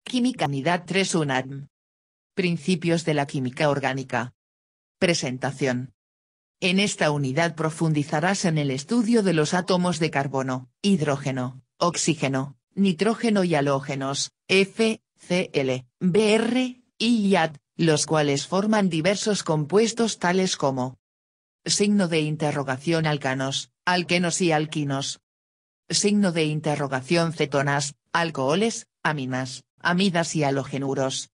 Química Unidad 3 UNAM. Principios de la química orgánica. Presentación. En esta unidad profundizarás en el estudio de los átomos de carbono, hidrógeno, oxígeno, nitrógeno y halógenos, F, Cl, Br, y Ad, los cuales forman diversos compuestos tales como signo de interrogación alcanos, alquenos y alquinos. Signo de interrogación cetonas, alcoholes, aminas, amidas y halogenuros.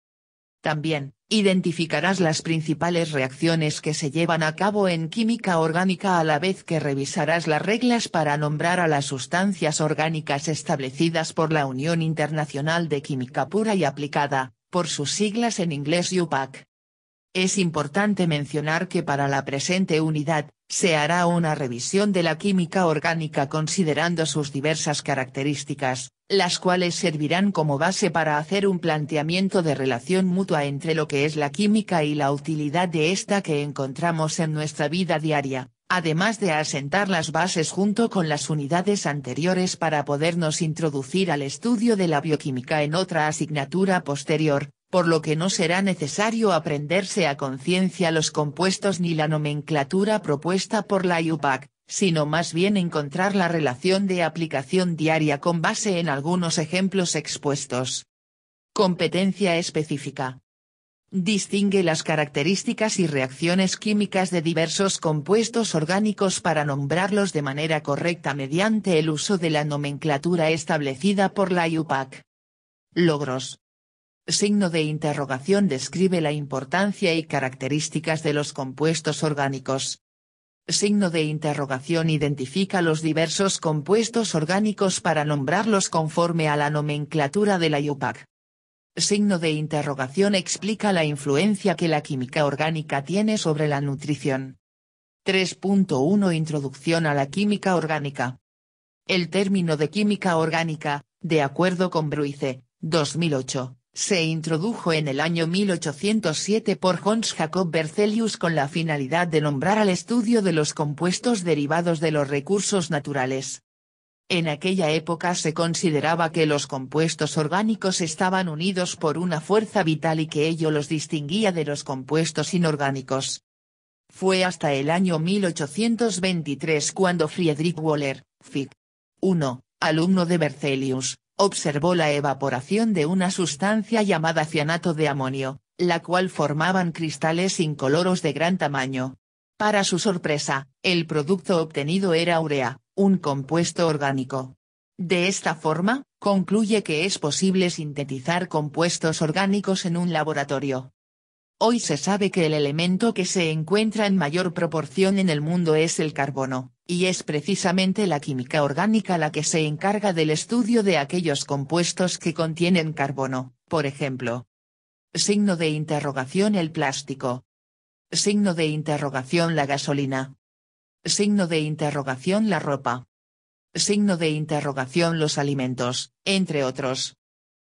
También, identificarás las principales reacciones que se llevan a cabo en química orgánica a la vez que revisarás las reglas para nombrar a las sustancias orgánicas establecidas por la Unión Internacional de Química Pura y Aplicada, por sus siglas en inglés UPAC. Es importante mencionar que para la presente unidad, se hará una revisión de la química orgánica considerando sus diversas características, las cuales servirán como base para hacer un planteamiento de relación mutua entre lo que es la química y la utilidad de esta que encontramos en nuestra vida diaria, además de asentar las bases junto con las unidades anteriores para podernos introducir al estudio de la bioquímica en otra asignatura posterior, por lo que no será necesario aprenderse a conciencia los compuestos ni la nomenclatura propuesta por la UPAC, sino más bien encontrar la relación de aplicación diaria con base en algunos ejemplos expuestos. Competencia específica. Distingue las características y reacciones químicas de diversos compuestos orgánicos para nombrarlos de manera correcta mediante el uso de la nomenclatura establecida por la UPAC. Logros. Signo de interrogación describe la importancia y características de los compuestos orgánicos. Signo de interrogación identifica los diversos compuestos orgánicos para nombrarlos conforme a la nomenclatura de la UPAC. Signo de interrogación explica la influencia que la química orgánica tiene sobre la nutrición. 3.1 Introducción a la química orgánica. El término de química orgánica, de acuerdo con Bruice, 2008. Se introdujo en el año 1807 por Hans Jacob Berzelius con la finalidad de nombrar al estudio de los compuestos derivados de los recursos naturales. En aquella época se consideraba que los compuestos orgánicos estaban unidos por una fuerza vital y que ello los distinguía de los compuestos inorgánicos. Fue hasta el año 1823 cuando Friedrich Wöhler, Fig. 1, alumno de Berzelius, observó la evaporación de una sustancia llamada cianato de amonio, la cual formaban cristales incoloros de gran tamaño. Para su sorpresa, el producto obtenido era urea, un compuesto orgánico. De esta forma, concluye que es posible sintetizar compuestos orgánicos en un laboratorio. Hoy se sabe que el elemento que se encuentra en mayor proporción en el mundo es el carbono, y es precisamente la química orgánica la que se encarga del estudio de aquellos compuestos que contienen carbono, por ejemplo. Signo de interrogación el plástico. Signo de interrogación la gasolina. Signo de interrogación la ropa. Signo de interrogación los alimentos, entre otros.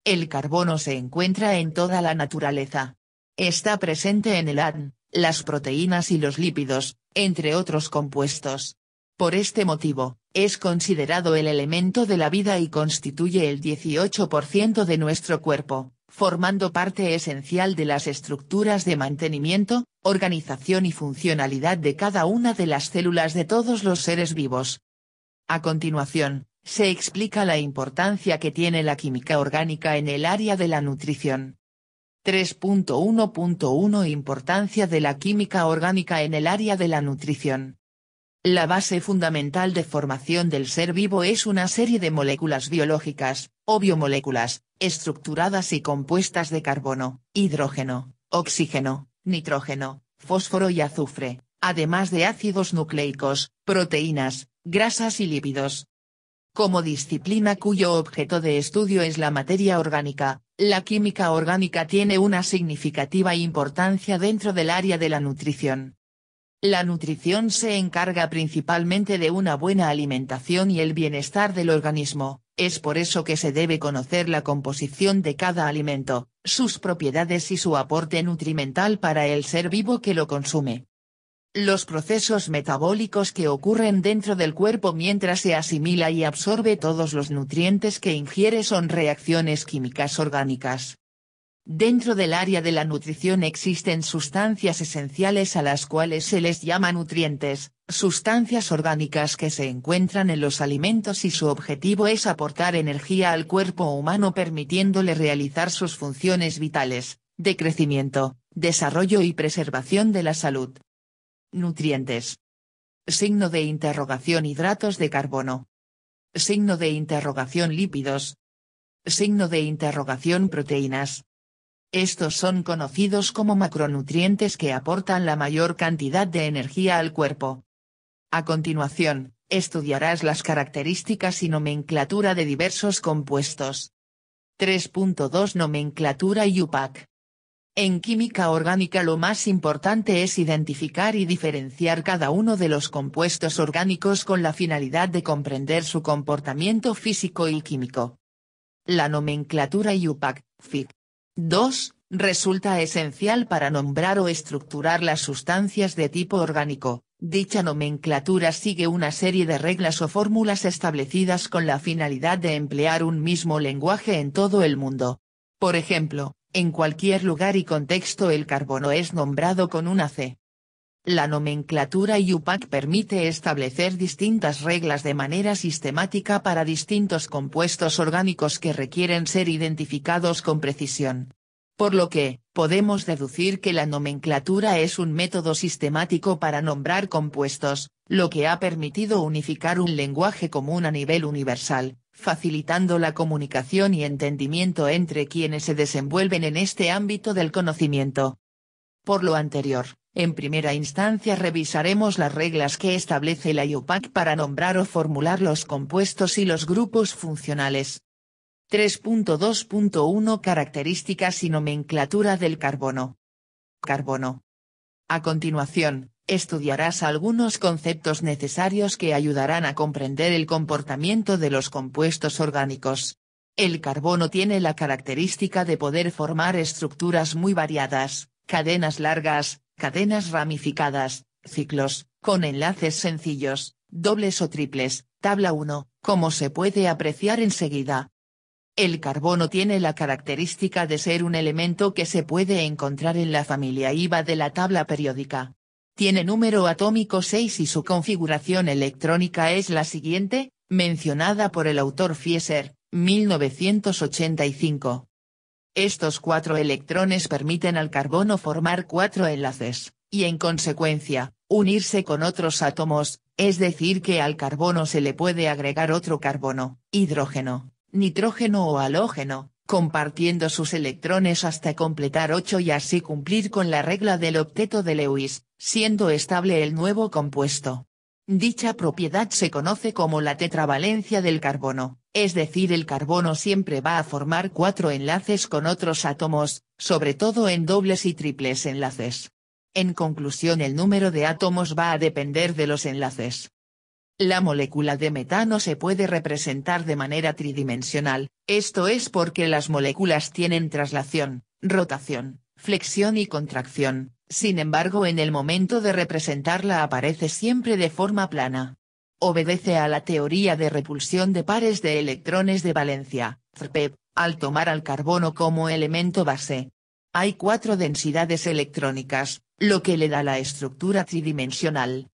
El carbono se encuentra en toda la naturaleza. Está presente en el ADN, las proteínas y los lípidos, entre otros compuestos. Por este motivo, es considerado el elemento de la vida y constituye el 18% de nuestro cuerpo, formando parte esencial de las estructuras de mantenimiento, organización y funcionalidad de cada una de las células de todos los seres vivos. A continuación, se explica la importancia que tiene la química orgánica en el área de la nutrición. 3.1.1 Importancia de la química orgánica en el área de la nutrición. La base fundamental de formación del ser vivo es una serie de moléculas biológicas, o biomoléculas, estructuradas y compuestas de carbono, hidrógeno, oxígeno, nitrógeno, fósforo y azufre, además de ácidos nucleicos, proteínas, grasas y lípidos. Como disciplina cuyo objeto de estudio es la materia orgánica, la química orgánica tiene una significativa importancia dentro del área de la nutrición. La nutrición se encarga principalmente de una buena alimentación y el bienestar del organismo, es por eso que se debe conocer la composición de cada alimento, sus propiedades y su aporte nutrimental para el ser vivo que lo consume. Los procesos metabólicos que ocurren dentro del cuerpo mientras se asimila y absorbe todos los nutrientes que ingiere son reacciones químicas orgánicas. Dentro del área de la nutrición existen sustancias esenciales a las cuales se les llama nutrientes, sustancias orgánicas que se encuentran en los alimentos y su objetivo es aportar energía al cuerpo humano permitiéndole realizar sus funciones vitales, de crecimiento, desarrollo y preservación de la salud. Nutrientes. Signo de interrogación hidratos de carbono. Signo de interrogación lípidos. Signo de interrogación proteínas. Estos son conocidos como macronutrientes que aportan la mayor cantidad de energía al cuerpo. A continuación, estudiarás las características y nomenclatura de diversos compuestos. 3.2 Nomenclatura y UPAC. En química orgánica lo más importante es identificar y diferenciar cada uno de los compuestos orgánicos con la finalidad de comprender su comportamiento físico y químico. La nomenclatura UPAC, FIC. 2. Resulta esencial para nombrar o estructurar las sustancias de tipo orgánico. Dicha nomenclatura sigue una serie de reglas o fórmulas establecidas con la finalidad de emplear un mismo lenguaje en todo el mundo. Por ejemplo, en cualquier lugar y contexto el carbono es nombrado con una C. La nomenclatura UPAC permite establecer distintas reglas de manera sistemática para distintos compuestos orgánicos que requieren ser identificados con precisión. Por lo que, podemos deducir que la nomenclatura es un método sistemático para nombrar compuestos, lo que ha permitido unificar un lenguaje común a nivel universal, facilitando la comunicación y entendimiento entre quienes se desenvuelven en este ámbito del conocimiento. Por lo anterior, en primera instancia revisaremos las reglas que establece la UPAC para nombrar o formular los compuestos y los grupos funcionales. 3.2.1 Características y nomenclatura del carbono. Carbono. A continuación, estudiarás algunos conceptos necesarios que ayudarán a comprender el comportamiento de los compuestos orgánicos. El carbono tiene la característica de poder formar estructuras muy variadas, cadenas largas, cadenas ramificadas, ciclos, con enlaces sencillos, dobles o triples, tabla 1, como se puede apreciar enseguida. El carbono tiene la característica de ser un elemento que se puede encontrar en la familia IVA de la tabla periódica. Tiene número atómico 6 y su configuración electrónica es la siguiente, mencionada por el autor Fieser, 1985. Estos 4 electrones permiten al carbono formar 4 enlaces, y en consecuencia, unirse con otros átomos, es decir que al carbono se le puede agregar otro carbono, hidrógeno, nitrógeno o halógeno, compartiendo sus electrones hasta completar 8 y así cumplir con la regla del octeto de Lewis, siendo estable el nuevo compuesto. Dicha propiedad se conoce como la tetravalencia del carbono, es decir el carbono siempre va a formar 4 enlaces con otros átomos, sobre todo en dobles y triples enlaces. En conclusión el número de átomos va a depender de los enlaces. La molécula de metano se puede representar de manera tridimensional, esto es porque las moléculas tienen traslación, rotación, flexión y contracción, sin embargo en el momento de representarla aparece siempre de forma plana. Obedece a la teoría de repulsión de pares de electrones de valencia, TRPE, al tomar al carbono como elemento base. Hay 4 densidades electrónicas, lo que le da la estructura tridimensional.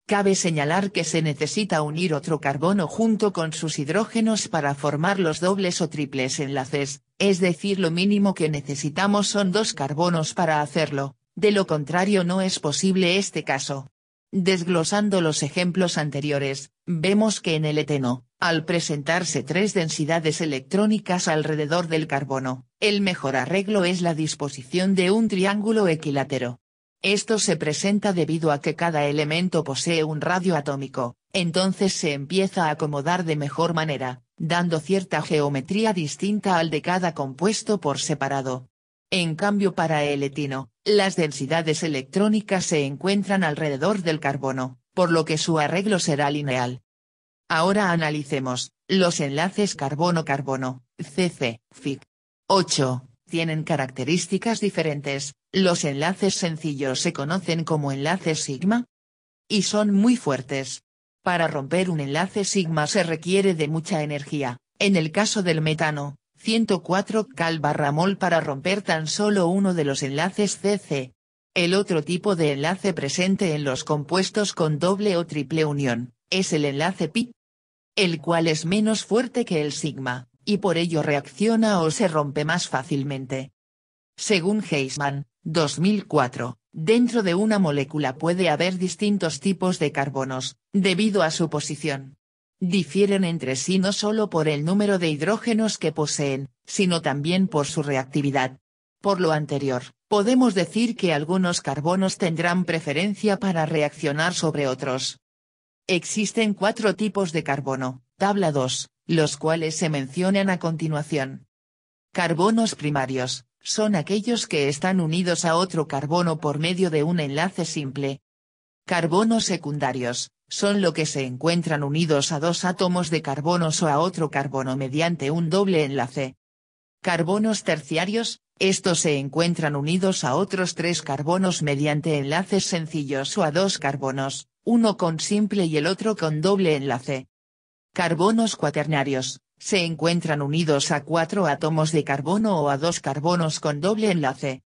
Cabe señalar que se necesita unir otro carbono junto con sus hidrógenos para formar los dobles o triples enlaces, es decir lo mínimo que necesitamos son 2 carbonos para hacerlo, de lo contrario no es posible este caso. Desglosando los ejemplos anteriores, vemos que en el eteno, al presentarse 3 densidades electrónicas alrededor del carbono, el mejor arreglo es la disposición de un triángulo equilátero. Esto se presenta debido a que cada elemento posee un radio atómico, entonces se empieza a acomodar de mejor manera, dando cierta geometría distinta al de cada compuesto por separado. En cambio para el etino, las densidades electrónicas se encuentran alrededor del carbono, por lo que su arreglo será lineal. Ahora analicemos, los enlaces carbono-carbono, CC, FIC. 8. tienen características diferentes. Los enlaces sencillos se conocen como enlaces sigma y son muy fuertes. Para romper un enlace sigma se requiere de mucha energía. En el caso del metano, 104 cal/mol para romper tan solo uno de los enlaces CC. El otro tipo de enlace presente en los compuestos con doble o triple unión, es el enlace pi, el cual es menos fuerte que el sigma, y por ello reacciona o se rompe más fácilmente. Según Heisman, 2004, dentro de una molécula puede haber distintos tipos de carbonos, debido a su posición. Difieren entre sí no solo por el número de hidrógenos que poseen, sino también por su reactividad. Por lo anterior, podemos decir que algunos carbonos tendrán preferencia para reaccionar sobre otros. Existen 4 tipos de carbono, tabla 2, los cuales se mencionan a continuación. Carbonos primarios, son aquellos que están unidos a otro carbono por medio de un enlace simple. Carbonos secundarios, son los que se encuentran unidos a 2 átomos de carbono o a otro carbono mediante un doble enlace. Carbonos terciarios, estos se encuentran unidos a otros 3 carbonos mediante enlaces sencillos o a 2 carbonos, uno con simple y el otro con doble enlace. Carbonos cuaternarios, se encuentran unidos a 4 átomos de carbono o a 2 carbonos con doble enlace.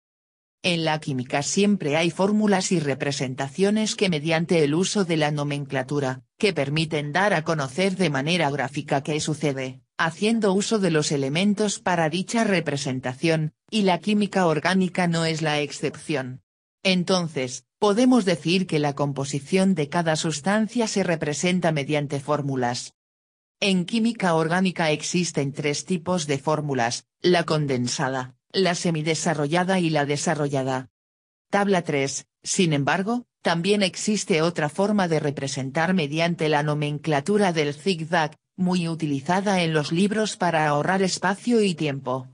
En la química siempre hay fórmulas y representaciones que mediante el uso de la nomenclatura, que permiten dar a conocer de manera gráfica qué sucede, haciendo uso de los elementos para dicha representación, y la química orgánica no es la excepción. Entonces, podemos decir que la composición de cada sustancia se representa mediante fórmulas. En química orgánica existen 3 tipos de fórmulas, la condensada, la semidesarrollada y la desarrollada. Tabla 3, sin embargo, también existe otra forma de representar mediante la nomenclatura del zigzag, muy utilizada en los libros para ahorrar espacio y tiempo.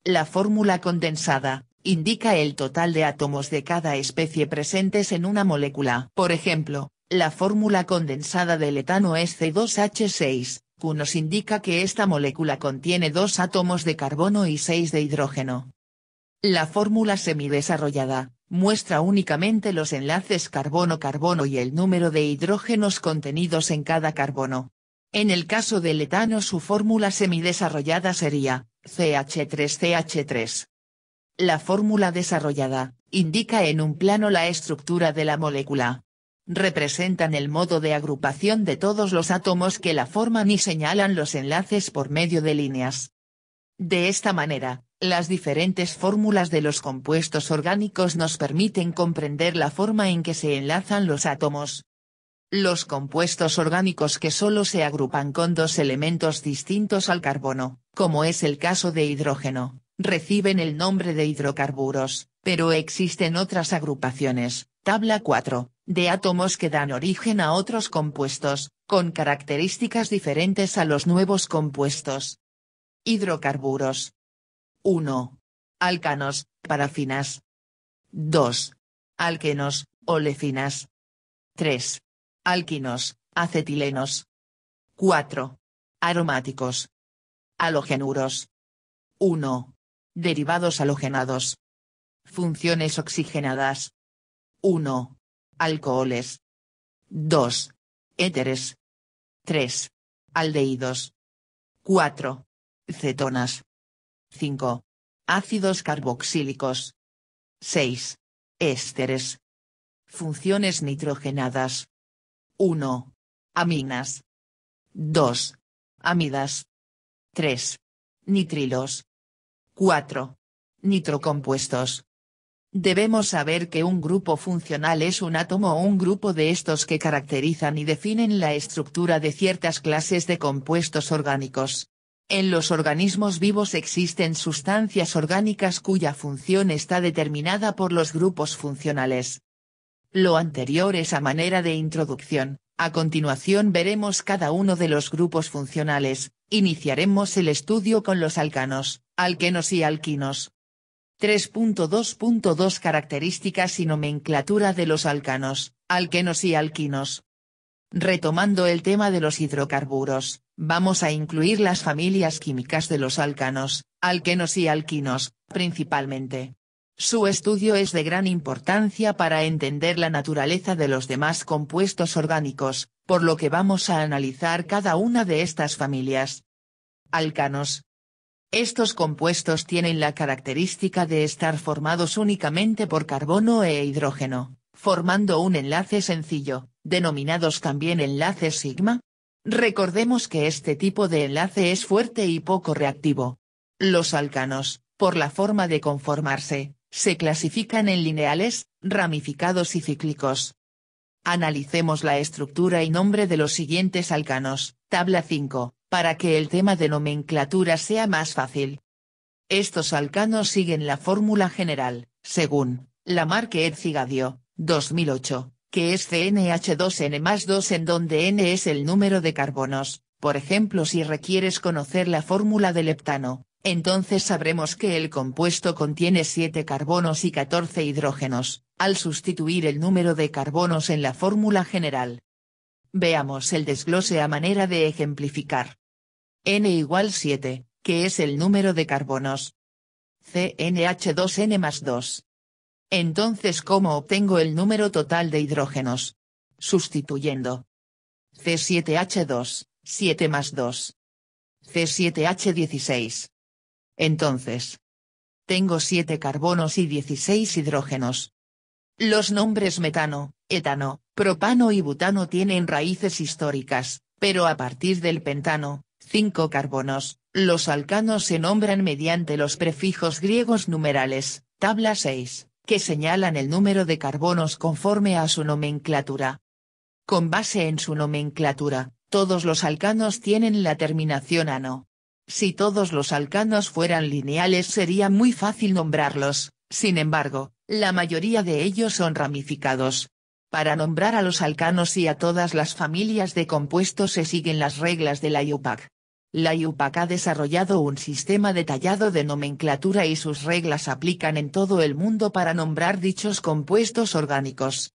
La fórmula condensada indica el total de átomos de cada especie presentes en una molécula. Por ejemplo, la fórmula condensada del etano es C2H6, Q nos indica que esta molécula contiene 2 átomos de carbono y 6 de hidrógeno. La fórmula semidesarrollada muestra únicamente los enlaces carbono-carbono y el número de hidrógenos contenidos en cada carbono. En el caso del etano su fórmula semidesarrollada sería CH3CH3. La fórmula desarrollada indica en un plano la estructura de la molécula. Representan el modo de agrupación de todos los átomos que la forman y señalan los enlaces por medio de líneas. De esta manera, las diferentes fórmulas de los compuestos orgánicos nos permiten comprender la forma en que se enlazan los átomos. Los compuestos orgánicos que solo se agrupan con 2 elementos distintos al carbono, como es el caso de hidrógeno, reciben el nombre de hidrocarburos, pero existen otras agrupaciones, tabla 4, de átomos que dan origen a otros compuestos, con características diferentes a los nuevos compuestos. Hidrocarburos. 1. Alcanos, parafinas. 2. Alquenos, olefinas. 3. Alquinos, acetilenos. 4. Aromáticos. Halogenuros. 1. Derivados halogenados. Funciones oxigenadas. 1. Alcoholes. 2. Éteres. 3. Aldehídos. 4. Cetonas. 5. Ácidos carboxílicos. 6. Ésteres. Funciones nitrogenadas. 1. Aminas. 2. Amidas. 3. Nitrilos. 4. Nitrocompuestos. Debemos saber que un grupo funcional es un átomo o un grupo de estos que caracterizan y definen la estructura de ciertas clases de compuestos orgánicos. En los organismos vivos existen sustancias orgánicas cuya función está determinada por los grupos funcionales. Lo anterior es a manera de introducción. A continuación veremos cada uno de los grupos funcionales. Iniciaremos el estudio con los alcanos, alquenos y alquinos. 3.2.2 Características y nomenclatura de los alcanos, alquenos y alquinos. Retomando el tema de los hidrocarburos, Vamos a incluir las familias químicas de los alcanos, alquenos y alquinos, principalmente. Su estudio es de gran importancia para entender la naturaleza de los demás compuestos orgánicos, por lo que vamos a analizar cada una de estas familias. Alcanos. Estos compuestos tienen la característica de estar formados únicamente por carbono e hidrógeno, formando un enlace sencillo, denominados también enlaces sigma. Recordemos que este tipo de enlace es fuerte y poco reactivo. Los alcanos, por la forma de conformarse, se clasifican en lineales, ramificados y cíclicos. Analicemos la estructura y nombre de los siguientes alcanos, tabla 5, para que el tema de nomenclatura sea más fácil. Estos alcanos siguen la fórmula general, según Lamarck et Cigadio, 2008, que es CnH2n+2 en donde n es el número de carbonos. Por ejemplo, si requieres conocer la fórmula del heptano, entonces sabremos que el compuesto contiene 7 carbonos y 14 hidrógenos, al sustituir el número de carbonos en la fórmula general. Veamos el desglose a manera de ejemplificar. N igual 7, que es el número de carbonos. CnH2n+2. Entonces, ¿cómo obtengo el número total de hidrógenos? Sustituyendo. C7H2, 7 más 2. C7H16. Entonces, tengo 7 carbonos y 16 hidrógenos. Los nombres metano, etano, propano y butano tienen raíces históricas, pero a partir del pentano, 5 carbonos, los alcanos se nombran mediante los prefijos griegos numerales, tabla 6, que señalan el número de carbonos conforme a su nomenclatura. Con base en su nomenclatura, todos los alcanos tienen la terminación ano. Si todos los alcanos fueran lineales sería muy fácil nombrarlos, sin embargo, la mayoría de ellos son ramificados. Para nombrar a los alcanos y a todas las familias de compuestos se siguen las reglas de la IUPAC. La IUPAC ha desarrollado un sistema detallado de nomenclatura y sus reglas aplican en todo el mundo para nombrar dichos compuestos orgánicos.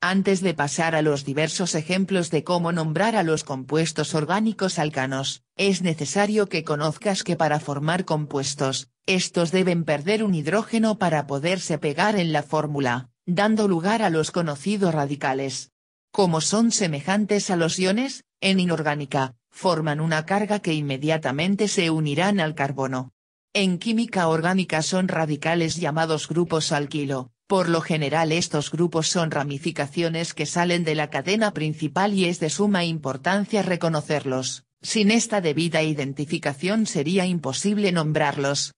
Antes de pasar a los diversos ejemplos de cómo nombrar a los compuestos orgánicos alcanos, es necesario que conozcas que para formar compuestos, estos deben perder un hidrógeno para poderse pegar en la fórmula, dando lugar a los conocidos radicales. Como son semejantes a los iones, en inorgánica, forman una carga que inmediatamente se unirán al carbono. En química orgánica son radicales llamados grupos alquilo. Por lo general estos grupos son ramificaciones que salen de la cadena principal y es de suma importancia reconocerlos, sin esta debida identificación sería imposible nombrarlos.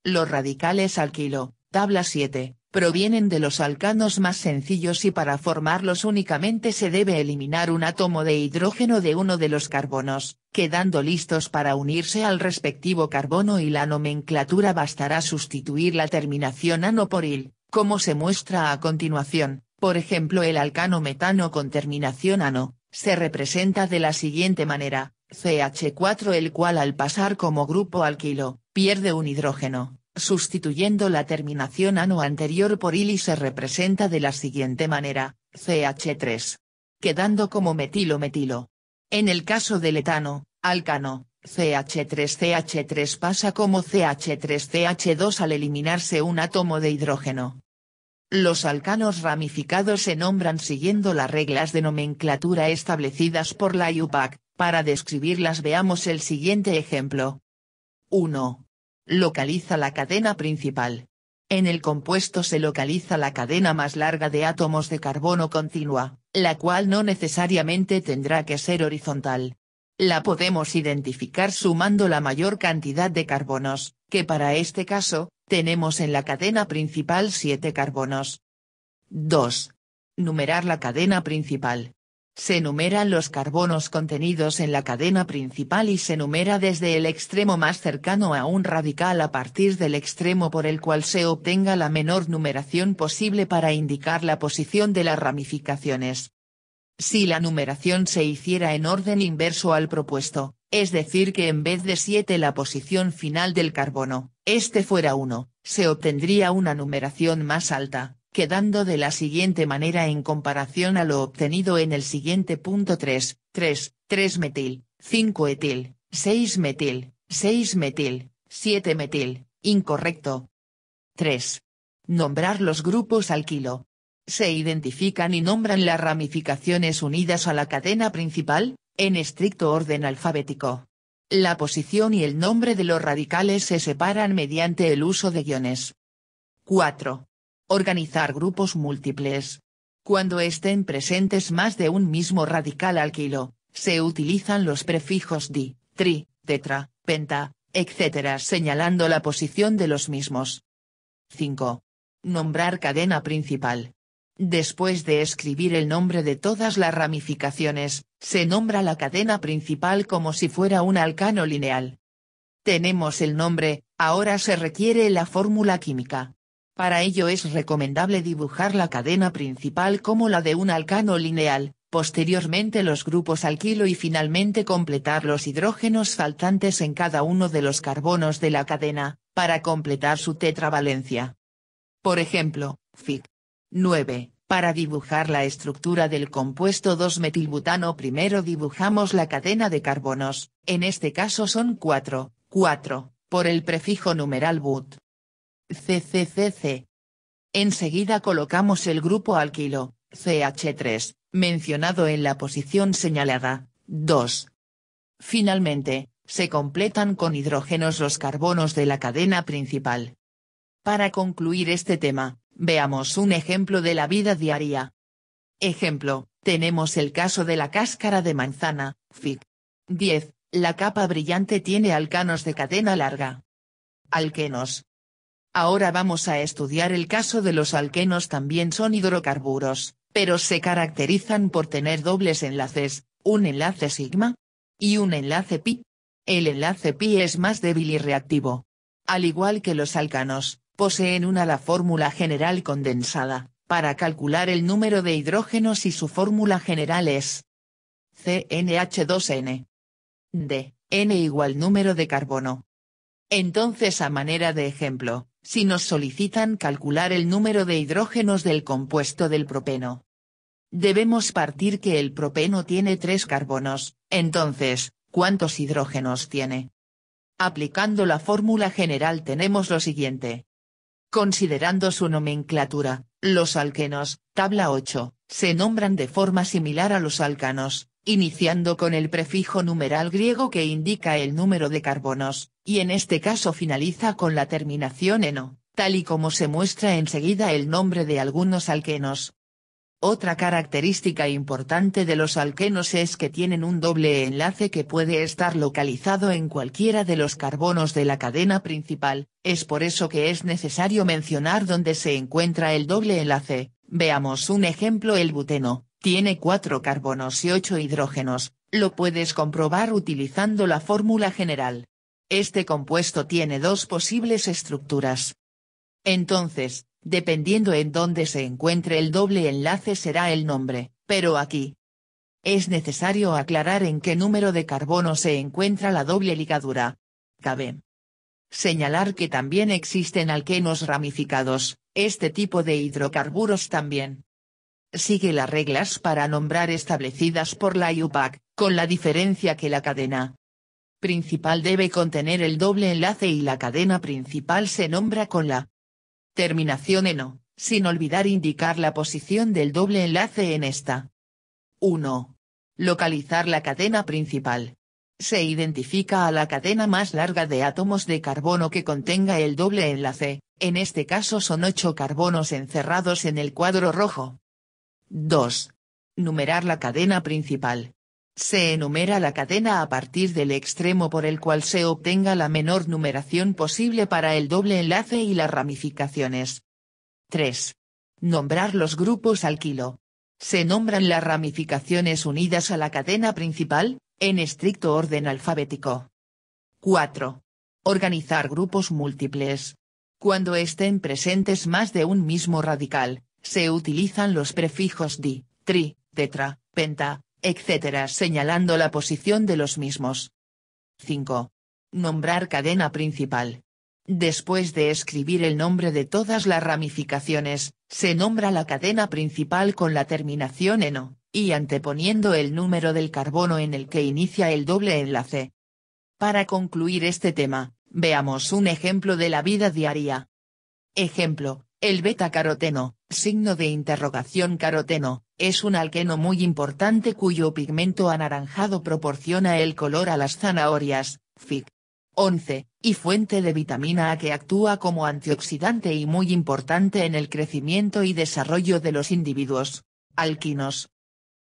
Los radicales alquilo, tabla 7, provienen de los alcanos más sencillos y para formarlos únicamente se debe eliminar un átomo de hidrógeno de uno de los carbonos, quedando listos para unirse al respectivo carbono y la nomenclatura bastará sustituir la terminación ano por il. Como se muestra a continuación, por ejemplo el alcano metano con terminación ano, se representa de la siguiente manera, CH4 el cual al pasar como grupo alquilo, pierde un hidrógeno, sustituyendo la terminación ano anterior por il y se representa de la siguiente manera, CH3. Quedando como metilo-metilo. En el caso del etano, alcano, CH3 pasa como CH3CH2 al eliminarse un átomo de hidrógeno. Los alcanos ramificados se nombran siguiendo las reglas de nomenclatura establecidas por la IUPAC, para describirlas veamos el siguiente ejemplo. 1. Localiza la cadena principal. En el compuesto se localiza la cadena más larga de átomos de carbono continua, la cual no necesariamente tendrá que ser horizontal. La podemos identificar sumando la mayor cantidad de carbonos, que para este caso, tenemos en la cadena principal 7 carbonos. 2. Numerar la cadena principal. Se numeran los carbonos contenidos en la cadena principal y se numera desde el extremo más cercano a un radical a partir del extremo por el cual se obtenga la menor numeración posible para indicar la posición de las ramificaciones. Si la numeración se hiciera en orden inverso al propuesto, es decir que en vez de 7 la posición final del carbono, este fuera 1, se obtendría una numeración más alta, quedando de la siguiente manera en comparación a lo obtenido en el siguiente punto 3 metil, 5-etil, 6-metil, 6-metil, 7-metil, incorrecto. 3. Nombrar los grupos alquilo. Se identifican y nombran las ramificaciones unidas a la cadena principal, en estricto orden alfabético. La posición y el nombre de los radicales se separan mediante el uso de guiones. 4. Organizar grupos múltiples. Cuando estén presentes más de un mismo radical alquilo, se utilizan los prefijos di, tri, tetra, penta, etc. señalando la posición de los mismos. 5. Nombrar cadena principal. Después de escribir el nombre de todas las ramificaciones, se nombra la cadena principal como si fuera un alcano lineal. Tenemos el nombre, ahora se requiere la fórmula química. Para ello es recomendable dibujar la cadena principal como la de un alcano lineal, posteriormente los grupos alquilo y finalmente completar los hidrógenos faltantes en cada uno de los carbonos de la cadena, para completar su tetravalencia. Por ejemplo, Fig. 9. Para dibujar la estructura del compuesto 2-metilbutano primero dibujamos la cadena de carbonos, en este caso son 4, por el prefijo numeral but. CCCC. Enseguida colocamos el grupo alquilo, CH3, mencionado en la posición señalada, 2. Finalmente, se completan con hidrógenos los carbonos de la cadena principal. Para concluir este tema, veamos un ejemplo de la vida diaria. Ejemplo, tenemos el caso de la cáscara de manzana, Fig. 10, la capa brillante tiene alcanos de cadena larga. Alquenos. Ahora vamos a estudiar el caso de los alquenos, también son hidrocarburos, pero se caracterizan por tener dobles enlaces, un enlace sigma y un enlace pi. El enlace pi es más débil y reactivo. Al igual que los alcanos, poseen la fórmula general condensada, para calcular el número de hidrógenos y su fórmula general es CnH2n. D, n igual número de carbono. Entonces, a manera de ejemplo, si nos solicitan calcular el número de hidrógenos del compuesto del propeno, debemos partir que el propeno tiene 3 carbonos, entonces, ¿cuántos hidrógenos tiene? Aplicando la fórmula general tenemos lo siguiente. Considerando su nomenclatura, los alquenos, tabla 8, se nombran de forma similar a los alcanos, iniciando con el prefijo numeral griego que indica el número de carbonos, y en este caso finaliza con la terminación eno, tal y como se muestra enseguida el nombre de algunos alquenos. Otra característica importante de los alquenos es que tienen un doble enlace que puede estar localizado en cualquiera de los carbonos de la cadena principal, es por eso que es necesario mencionar dónde se encuentra el doble enlace. Veamos un ejemplo: el buteno, tiene 4 carbonos y 8 hidrógenos, lo puedes comprobar utilizando la fórmula general. Este compuesto tiene 2 posibles estructuras. Entonces, dependiendo en dónde se encuentre el doble enlace será el nombre, pero aquí es necesario aclarar en qué número de carbono se encuentra la doble ligadura. Cabe señalar que también existen alquenos ramificados, este tipo de hidrocarburos también sigue las reglas para nombrar establecidas por la IUPAC, con la diferencia que la cadena principal debe contener el doble enlace y la cadena principal se nombra con la terminación eno, sin olvidar indicar la posición del doble enlace en esta. 1. Localizar la cadena principal. Se identifica a la cadena más larga de átomos de carbono que contenga el doble enlace, en este caso son 8 carbonos encerrados en el cuadro rojo. 2. Numerar la cadena principal. Se enumera la cadena a partir del extremo por el cual se obtenga la menor numeración posible para el doble enlace y las ramificaciones. 3. Nombrar los grupos alquilo. Se nombran las ramificaciones unidas a la cadena principal, en estricto orden alfabético. 4. Organizar grupos múltiples. Cuando estén presentes más de un mismo radical, se utilizan los prefijos di, tri, tetra, penta, etc. señalando la posición de los mismos. 5. Nombrar cadena principal. Después de escribir el nombre de todas las ramificaciones, se nombra la cadena principal con la terminación eno, y anteponiendo el número del carbono en el que inicia el doble enlace. Para concluir este tema, veamos un ejemplo de la vida diaria. Ejemplo, el beta-caroteno, signo de interrogación caroteno, es un alqueno muy importante cuyo pigmento anaranjado proporciona el color a las zanahorias, Fig. 11, y fuente de vitamina A que actúa como antioxidante y muy importante en el crecimiento y desarrollo de los individuos. Alquinos.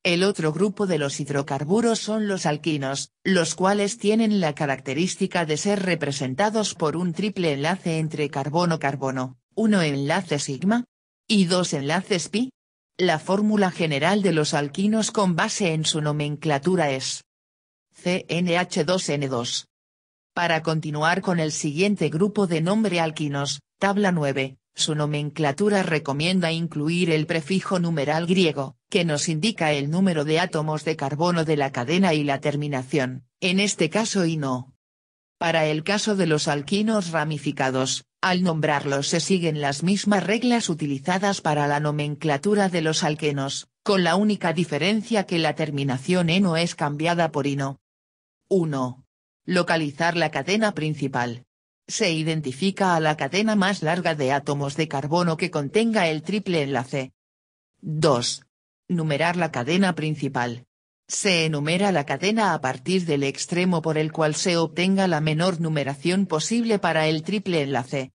El otro grupo de los hidrocarburos son los alquinos, los cuales tienen la característica de ser representados por un triple enlace entre carbono-carbono, 1 enlace sigma, y 2 enlaces pi. La fórmula general de los alquinos con base en su nomenclatura es CnH2n2. Para continuar con el siguiente grupo de nombre alquinos, tabla 9, su nomenclatura recomienda incluir el prefijo numeral griego, que nos indica el número de átomos de carbono de la cadena y la terminación, en este caso ino. Para el caso de los alquinos ramificados, al nombrarlos se siguen las mismas reglas utilizadas para la nomenclatura de los alquenos, con la única diferencia que la terminación eno es cambiada por ino. 1. Localizar la cadena principal. Se identifica a la cadena más larga de átomos de carbono que contenga el triple enlace. 2. Numerar la cadena principal. Se enumera la cadena a partir del extremo por el cual se obtenga la menor numeración posible para el triple enlace.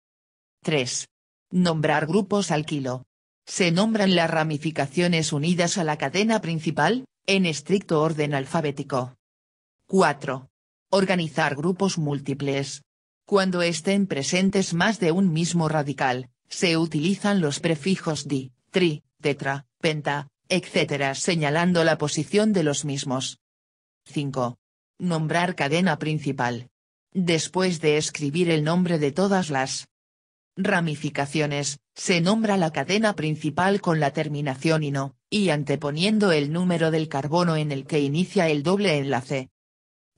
3. Nombrar grupos alquilo. Se nombran las ramificaciones unidas a la cadena principal, en estricto orden alfabético. 4. Organizar grupos múltiples. Cuando estén presentes más de un mismo radical, se utilizan los prefijos di, tri, tetra, penta, etc. señalando la posición de los mismos. 5. Nombrar cadena principal. Después de escribir el nombre de todas las ramificaciones, se nombra la cadena principal con la terminación ino, y anteponiendo el número del carbono en el que inicia el doble enlace.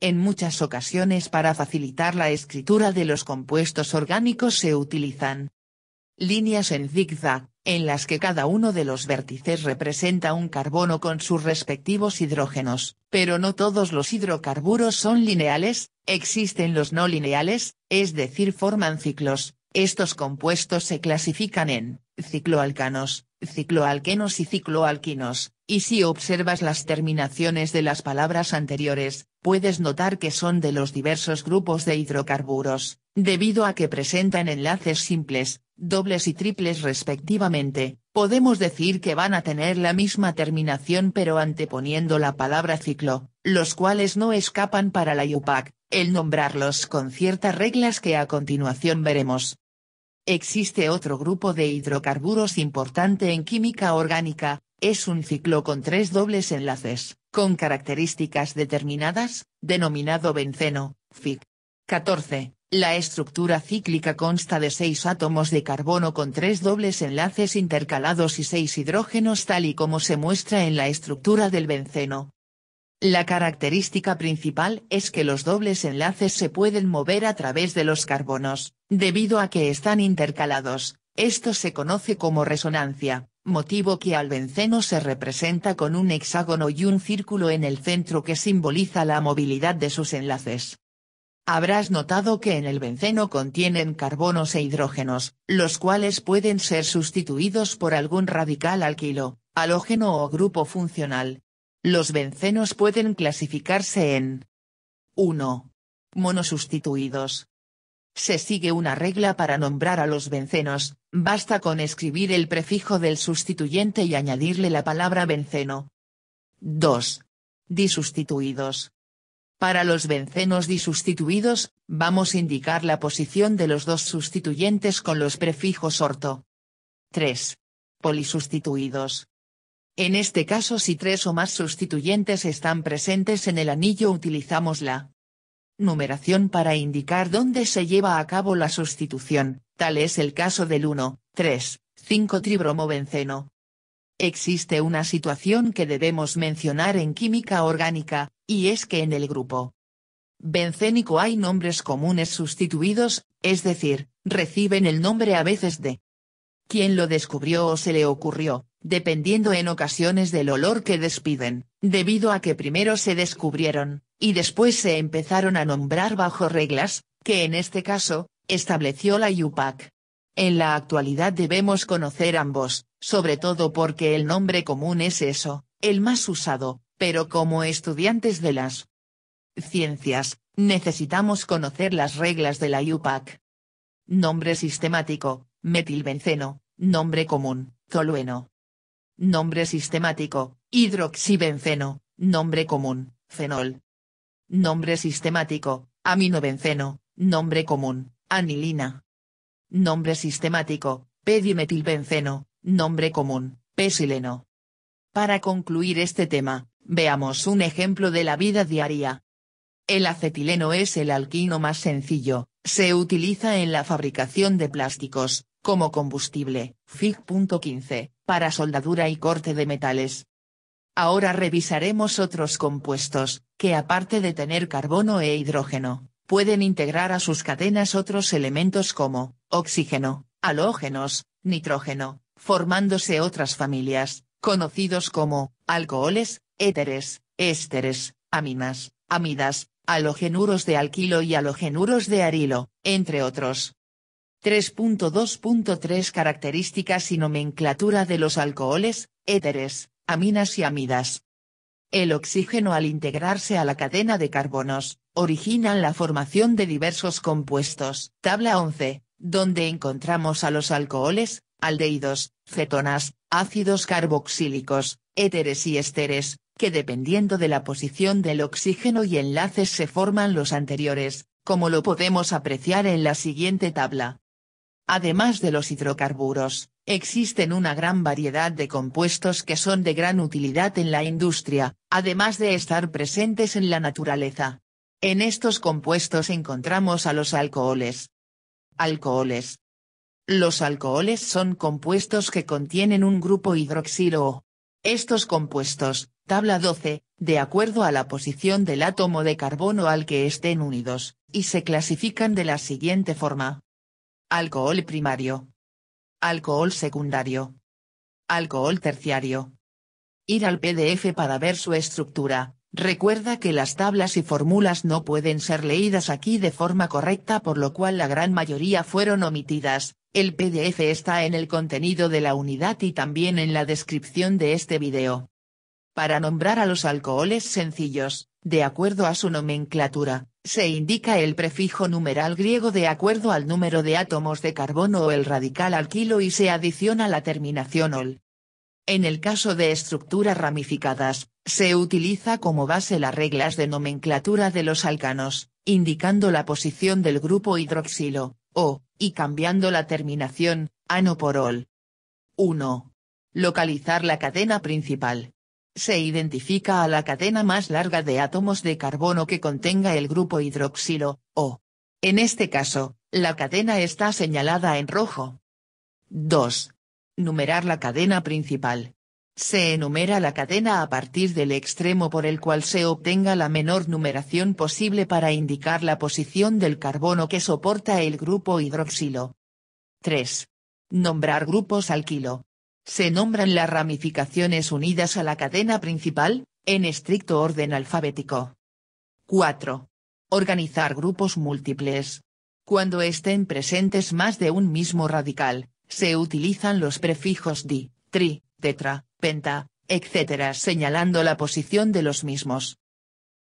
En muchas ocasiones para facilitar la escritura de los compuestos orgánicos se utilizan líneas en zigzag, en las que cada uno de los vértices representa un carbono con sus respectivos hidrógenos, pero no todos los hidrocarburos son lineales, existen los no lineales, es decir forman ciclos. Estos compuestos se clasifican en cicloalcanos, cicloalquenos y cicloalquinos, y si observas las terminaciones de las palabras anteriores, puedes notar que son de los diversos grupos de hidrocarburos, debido a que presentan enlaces simples, dobles y triples respectivamente. Podemos decir que van a tener la misma terminación pero anteponiendo la palabra ciclo, los cuales no escapan para la IUPAC, el nombrarlos con ciertas reglas que a continuación veremos. Existe otro grupo de hidrocarburos importante en química orgánica, es un ciclo con 3 dobles enlaces, con características determinadas, denominado benceno, Fig. 14. La estructura cíclica consta de 6 átomos de carbono con 3 dobles enlaces intercalados y 6 hidrógenos tal y como se muestra en la estructura del benceno. La característica principal es que los dobles enlaces se pueden mover a través de los carbonos, debido a que están intercalados. Esto se conoce como resonancia, motivo que al benceno se representa con un hexágono y un círculo en el centro que simboliza la movilidad de sus enlaces. Habrás notado que en el benceno contienen carbonos e hidrógenos, los cuales pueden ser sustituidos por algún radical alquilo, halógeno o grupo funcional. Los bencenos pueden clasificarse en 1. Monosustituidos. Se sigue una regla para nombrar a los bencenos, basta con escribir el prefijo del sustituyente y añadirle la palabra benceno. 2. Disustituidos. Para los bencenos disustituidos, vamos a indicar la posición de los dos sustituyentes con los prefijos orto. 3. Polisustituidos. En este caso si 3 o más sustituyentes están presentes en el anillo utilizamos la numeración para indicar dónde se lleva a cabo la sustitución, tal es el caso del 1, 3, 5 tribromobenceno. Existe una situación que debemos mencionar en química orgánica, y es que en el grupo bencénico hay nombres comunes sustituidos, es decir, reciben el nombre a veces de quien lo descubrió o se le ocurrió, dependiendo en ocasiones del olor que despiden, debido a que primero se descubrieron, y después se empezaron a nombrar bajo reglas, que en este caso, estableció la IUPAC. En la actualidad debemos conocer ambos, sobre todo porque el nombre común es eso, el más usado, pero como estudiantes de las ciencias, necesitamos conocer las reglas de la IUPAC. Nombre sistemático, metilbenceno, nombre común, tolueno. Nombre sistemático, hidroxibenceno, nombre común, fenol. Nombre sistemático, aminobenceno, nombre común, anilina. Nombre sistemático, pedimetilbenceno, nombre común, pesileno. Para concluir este tema, veamos un ejemplo de la vida diaria. El acetileno es el alquino más sencillo, se utiliza en la fabricación de plásticos, como combustible, Fig.15, para soldadura y corte de metales. Ahora revisaremos otros compuestos, que aparte de tener carbono e hidrógeno, pueden integrar a sus cadenas otros elementos como, oxígeno, halógenos, nitrógeno, formándose otras familias, conocidos como, alcoholes, éteres, ésteres, aminas, amidas, halogenuros de alquilo y halogenuros de arilo, entre otros. 3.2.3 Características y nomenclatura de los alcoholes, éteres, aminas y amidas. El oxígeno al integrarse a la cadena de carbonos, originan la formación de diversos compuestos. Tabla 11, donde encontramos a los alcoholes, aldehídos, cetonas, ácidos carboxílicos, éteres y esteres, que dependiendo de la posición del oxígeno y enlaces se forman los anteriores, como lo podemos apreciar en la siguiente tabla. Además de los hidrocarburos, existen una gran variedad de compuestos que son de gran utilidad en la industria, además de estar presentes en la naturaleza. En estos compuestos encontramos a los alcoholes. Alcoholes. Los alcoholes son compuestos que contienen un grupo hidroxilo O. Estos compuestos, tabla 12, de acuerdo a la posición del átomo de carbono al que estén unidos, y se clasifican de la siguiente forma. Alcohol primario. Alcohol secundario. Alcohol terciario. Ir al PDF para ver su estructura. Recuerda que las tablas y fórmulas no pueden ser leídas aquí de forma correcta, por lo cual la gran mayoría fueron omitidas. El PDF está en el contenido de la unidad y también en la descripción de este video. Para nombrar a los alcoholes sencillos, de acuerdo a su nomenclatura, se indica el prefijo numeral griego de acuerdo al número de átomos de carbono o el radical alquilo y se adiciona la terminación ol. En el caso de estructuras ramificadas, se utiliza como base las reglas de nomenclatura de los alcanos, indicando la posición del grupo hidroxilo, O, y cambiando la terminación, ano por ol. 1. Localizar la cadena principal. Se identifica a la cadena más larga de átomos de carbono que contenga el grupo hidroxilo, O. En este caso, la cadena está señalada en rojo. 2. Numerar la cadena principal. Se enumera la cadena a partir del extremo por el cual se obtenga la menor numeración posible para indicar la posición del carbono que soporta el grupo hidroxilo. 3. Nombrar grupos alquilo. Se nombran las ramificaciones unidas a la cadena principal, en estricto orden alfabético. 4. Organizar grupos múltiples. Cuando estén presentes más de un mismo radical, se utilizan los prefijos di, tri, tetra, penta, etc. señalando la posición de los mismos.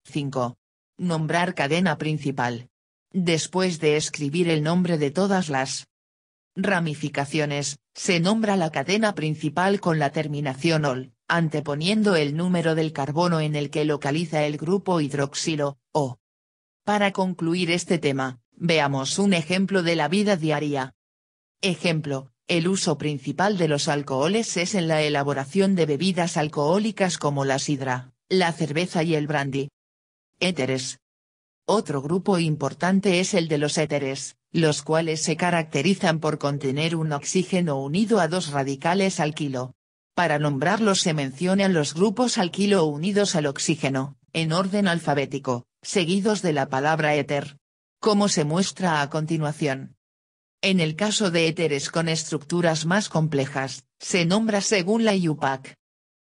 5. Nombrar cadena principal. Después de escribir el nombre de todas las ramificaciones, se nombra la cadena principal con la terminación ol, anteponiendo el número del carbono en el que localiza el grupo hidroxilo, O. Para concluir este tema, veamos un ejemplo de la vida diaria. Ejemplo, el uso principal de los alcoholes es en la elaboración de bebidas alcohólicas como la sidra, la cerveza y el brandy. Éteres. Otro grupo importante es el de los éteres, los cuales se caracterizan por contener un oxígeno unido a dos radicales alquilo. Para nombrarlos se mencionan los grupos alquilo unidos al oxígeno, en orden alfabético, seguidos de la palabra éter. Como se muestra a continuación. En el caso de éteres con estructuras más complejas, se nombra según la IUPAC.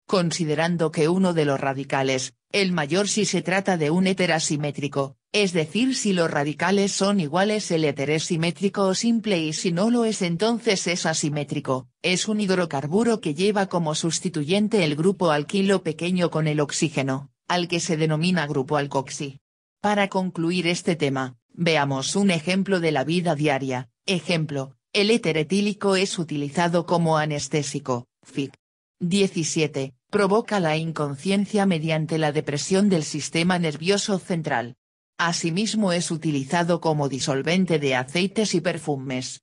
Considerando que uno de los radicales, el mayor si se trata de un éter asimétrico, es decir si los radicales son iguales el éter es simétrico o simple y si no lo es entonces es asimétrico, es un hidrocarburo que lleva como sustituyente el grupo alquilo pequeño con el oxígeno, al que se denomina grupo alcoxi. Para concluir este tema, veamos un ejemplo de la vida diaria. Ejemplo, el éter etílico es utilizado como anestésico, Fic. 17, provoca la inconsciencia mediante la depresión del sistema nervioso central. Asimismo es utilizado como disolvente de aceites y perfumes.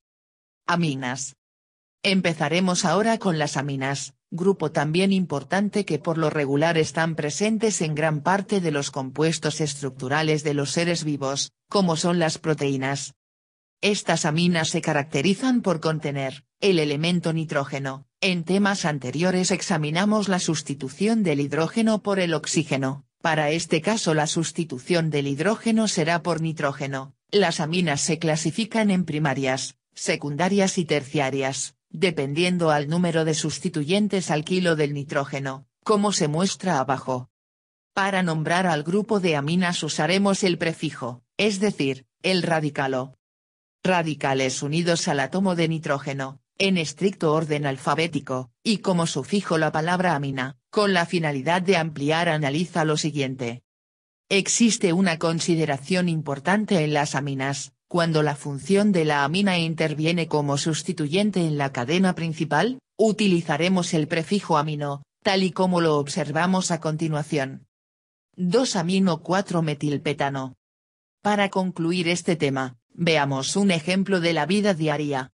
Aminas. Empezaremos ahora con las aminas, grupo también importante que por lo regular están presentes en gran parte de los compuestos estructurales de los seres vivos, como son las proteínas. Estas aminas se caracterizan por contener el elemento nitrógeno. En temas anteriores examinamos la sustitución del hidrógeno por el oxígeno, para este caso la sustitución del hidrógeno será por nitrógeno. Las aminas se clasifican en primarias, secundarias y terciarias, dependiendo al número de sustituyentes al kilo del nitrógeno, como se muestra abajo. Para nombrar al grupo de aminas usaremos el prefijo, es decir, el radicalo. Radicales unidos al átomo de nitrógeno, en estricto orden alfabético, y como sufijo la palabra amina, con la finalidad de ampliar analiza lo siguiente. Existe una consideración importante en las aminas, cuando la función de la amina interviene como sustituyente en la cadena principal, utilizaremos el prefijo amino, tal y como lo observamos a continuación. 2-amino-4-metilpetano. Para concluir este tema, veamos un ejemplo de la vida diaria.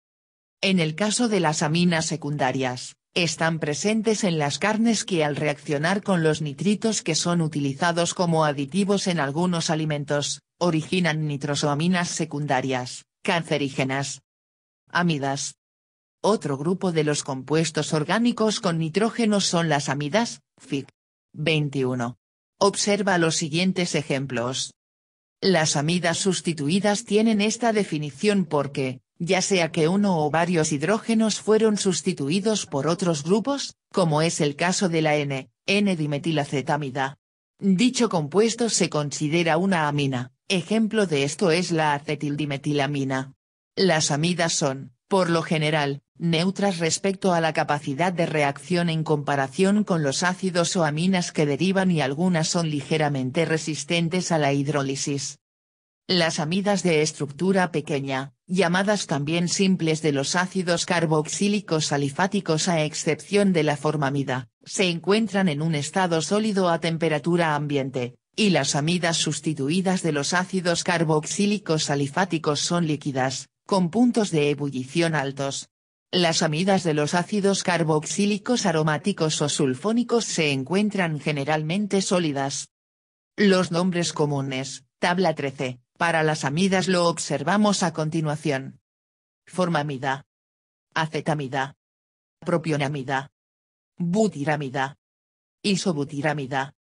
En el caso de las aminas secundarias, están presentes en las carnes que al reaccionar con los nitritos que son utilizados como aditivos en algunos alimentos, originan nitrosoaminas secundarias, cancerígenas. Amidas. Otro grupo de los compuestos orgánicos con nitrógeno son las amidas, Fic. 21. Observa los siguientes ejemplos. Las amidas sustituidas tienen esta definición porque, ya sea que uno o varios hidrógenos fueron sustituidos por otros grupos, como es el caso de la N-dimetilacetamida. Dicho compuesto se considera una amina, ejemplo de esto es la acetildimetilamina. Las amidas son, por lo general, neutras respecto a la capacidad de reacción en comparación con los ácidos o aminas que derivan y algunas son ligeramente resistentes a la hidrólisis. Las amidas de estructura pequeña, llamadas también simples de los ácidos carboxílicos alifáticos a excepción de la formamida, se encuentran en un estado sólido a temperatura ambiente, y las amidas sustituidas de los ácidos carboxílicos alifáticos son líquidas, con puntos de ebullición altos. Las amidas de los ácidos carboxílicos aromáticos o sulfónicos se encuentran generalmente sólidas. Los nombres comunes, tabla 13, para las amidas lo observamos a continuación. Formamida. Acetamida. Propionamida. Butiramida. Isobutiramida.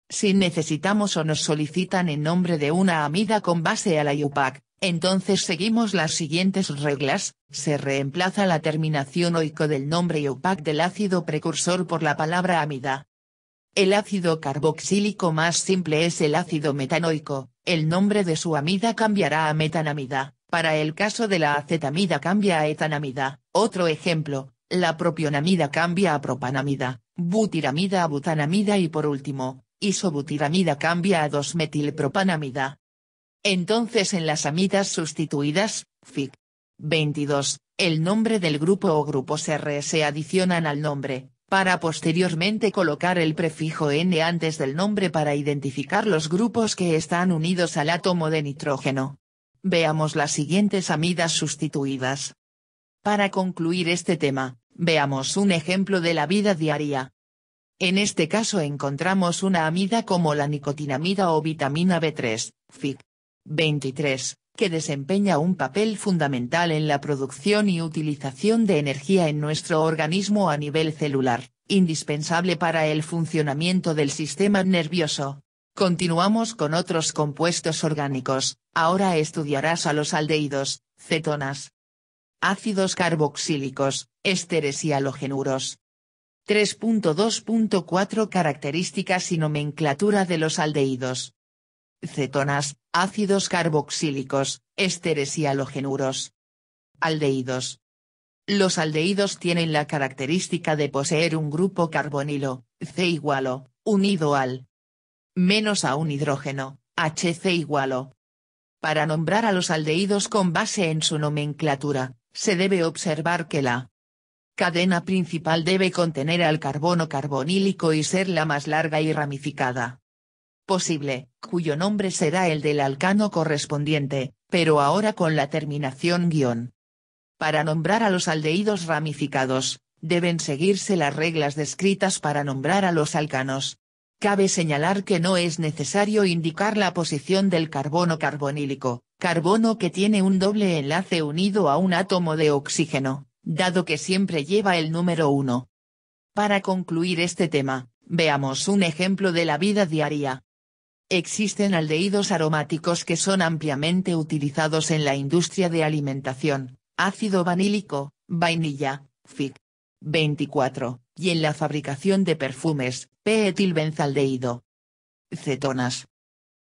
Si necesitamos o nos solicitan el nombre de una amida con base a la IUPAC, entonces seguimos las siguientes reglas, se reemplaza la terminación oico del nombre IUPAC del ácido precursor por la palabra amida. El ácido carboxílico más simple es el ácido metanoico, el nombre de su amida cambiará a metanamida, para el caso de la acetamida cambia a etanamida, otro ejemplo, la propionamida cambia a propanamida, butiramida a butanamida y por último, isobutiramida cambia a 2-metilpropanamida. Entonces en las amidas sustituidas, Fic. 22, el nombre del grupo o grupos R se adicionan al nombre, para posteriormente colocar el prefijo N antes del nombre para identificar los grupos que están unidos al átomo de nitrógeno. Veamos las siguientes amidas sustituidas. Para concluir este tema, veamos un ejemplo de la vida diaria. En este caso encontramos una amida como la nicotinamida o vitamina B3, Fic. 23, que desempeña un papel fundamental en la producción y utilización de energía en nuestro organismo a nivel celular, indispensable para el funcionamiento del sistema nervioso. Continuamos con otros compuestos orgánicos, ahora estudiarás a los aldehídos, cetonas. ácidos carboxílicos, ésteres y halogenuros. 3.2.4 Características y nomenclatura de los aldehídos. Cetonas, ácidos carboxílicos, ésteres y halogenuros. Aldehídos. Los aldehídos tienen la característica de poseer un grupo carbonilo, C igual O, unido al menos a un hidrógeno, HC igual O. Para nombrar a los aldehídos con base en su nomenclatura, se debe observar que la cadena principal debe contener al carbono carbonílico y ser la más larga y ramificada posible, cuyo nombre será el del alcano correspondiente, pero ahora con la terminación guión. Para nombrar a los aldehídos ramificados, deben seguirse las reglas descritas para nombrar a los alcanos. Cabe señalar que no es necesario indicar la posición del carbono carbonílico, carbono que tiene un doble enlace unido a un átomo de oxígeno, dado que siempre lleva el número 1. Para concluir este tema, veamos un ejemplo de la vida diaria. Existen aldehídos aromáticos que son ampliamente utilizados en la industria de alimentación, ácido vanílico, vainilla, FIC. 24, y en la fabricación de perfumes, p-etilbenzaldehído. Cetonas.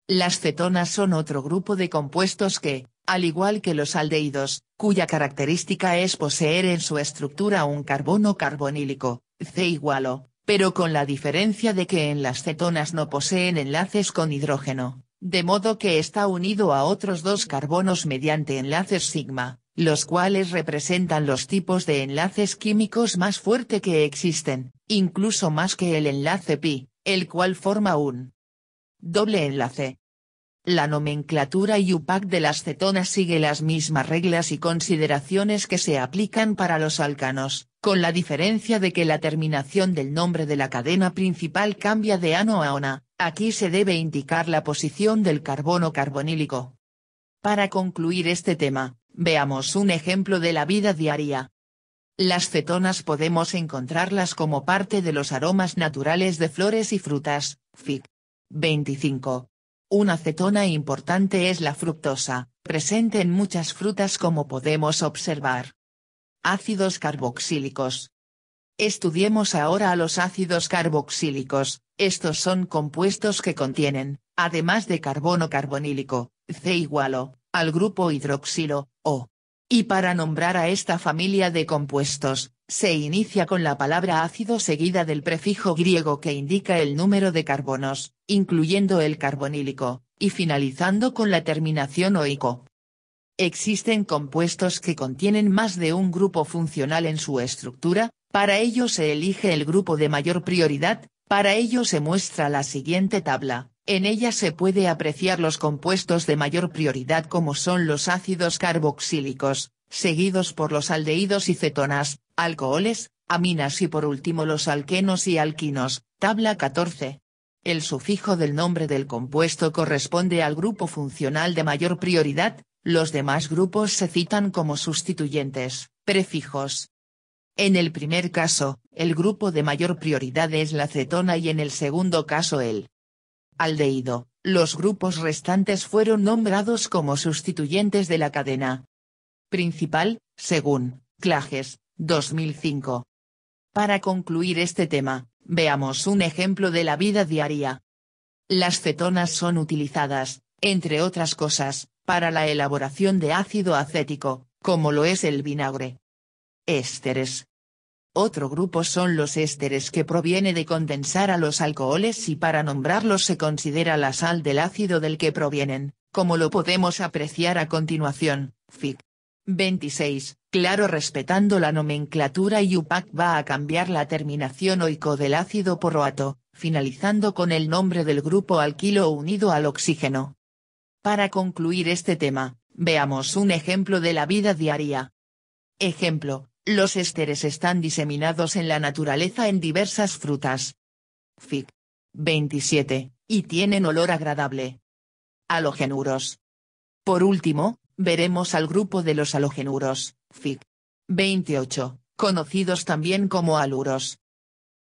Las cetonas son otro grupo de compuestos que, al igual que los aldehídos, cuya característica es poseer en su estructura un carbono carbonílico, C igual O, pero con la diferencia de que en las cetonas no poseen enlaces con hidrógeno, de modo que está unido a otros dos carbonos mediante enlaces sigma, los cuales representan los tipos de enlaces químicos más fuerte que existen, incluso más que el enlace pi, el cual forma un doble enlace. La nomenclatura IUPAC de las cetonas sigue las mismas reglas y consideraciones que se aplican para los alcanos, con la diferencia de que la terminación del nombre de la cadena principal cambia de ano a ona. Aquí se debe indicar la posición del carbono carbonílico. Para concluir este tema, veamos un ejemplo de la vida diaria. Las cetonas podemos encontrarlas como parte de los aromas naturales de flores y frutas, FIC. 25. Una cetona importante es la fructosa, presente en muchas frutas como podemos observar. Ácidos carboxílicos. Estudiemos ahora a los ácidos carboxílicos. Estos son compuestos que contienen, además de carbono carbonílico, C igual O, al grupo hidroxilo, O. Y para nombrar a esta familia de compuestos, se inicia con la palabra ácido seguida del prefijo griego que indica el número de carbonos, incluyendo el carbonílico, y finalizando con la terminación oico. Existen compuestos que contienen más de un grupo funcional en su estructura, para ello se elige el grupo de mayor prioridad. Para ello se muestra la siguiente tabla, en ella se puede apreciar los compuestos de mayor prioridad como son los ácidos carboxílicos, seguidos por los aldehídos y cetonas, alcoholes, aminas y por último los alquenos y alquinos, tabla 14. El sufijo del nombre del compuesto corresponde al grupo funcional de mayor prioridad, los demás grupos se citan como sustituyentes, prefijos. En el primer caso, el grupo de mayor prioridad es la cetona y en el segundo caso el aldehído. Los grupos restantes fueron nombrados como sustituyentes de la cadena principal, según Clages, 2005. Para concluir este tema, veamos un ejemplo de la vida diaria. Las cetonas son utilizadas, entre otras cosas, para la elaboración de ácido acético, como lo es el vinagre. Ésteres. Otro grupo son los ésteres que proviene de condensar a los alcoholes y para nombrarlos se considera la sal del ácido del que provienen, como lo podemos apreciar a continuación, FIC. 26, claro respetando la nomenclatura IUPAC va a cambiar la terminación oico del ácido por oato, finalizando con el nombre del grupo alquilo unido al oxígeno. Para concluir este tema, veamos un ejemplo de la vida diaria. Ejemplo. Los ésteres están diseminados en la naturaleza en diversas frutas. FIC. 27, y tienen olor agradable. Halogenuros. Por último, veremos al grupo de los halogenuros, FIC. 28, conocidos también como haluros.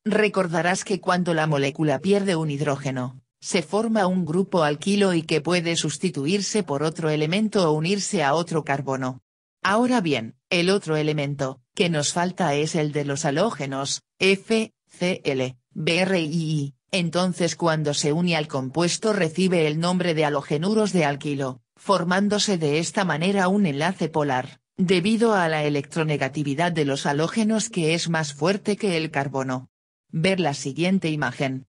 Recordarás que cuando la molécula pierde un hidrógeno, se forma un grupo alquilo y que puede sustituirse por otro elemento o unirse a otro carbono. Ahora bien, el otro elemento que nos falta es el de los halógenos, F, Cl, Br y I. Entonces cuando se une al compuesto recibe el nombre de halogenuros de alquilo, formándose de esta manera un enlace polar, debido a la electronegatividad de los halógenos que es más fuerte que el carbono. Ver la siguiente imagen.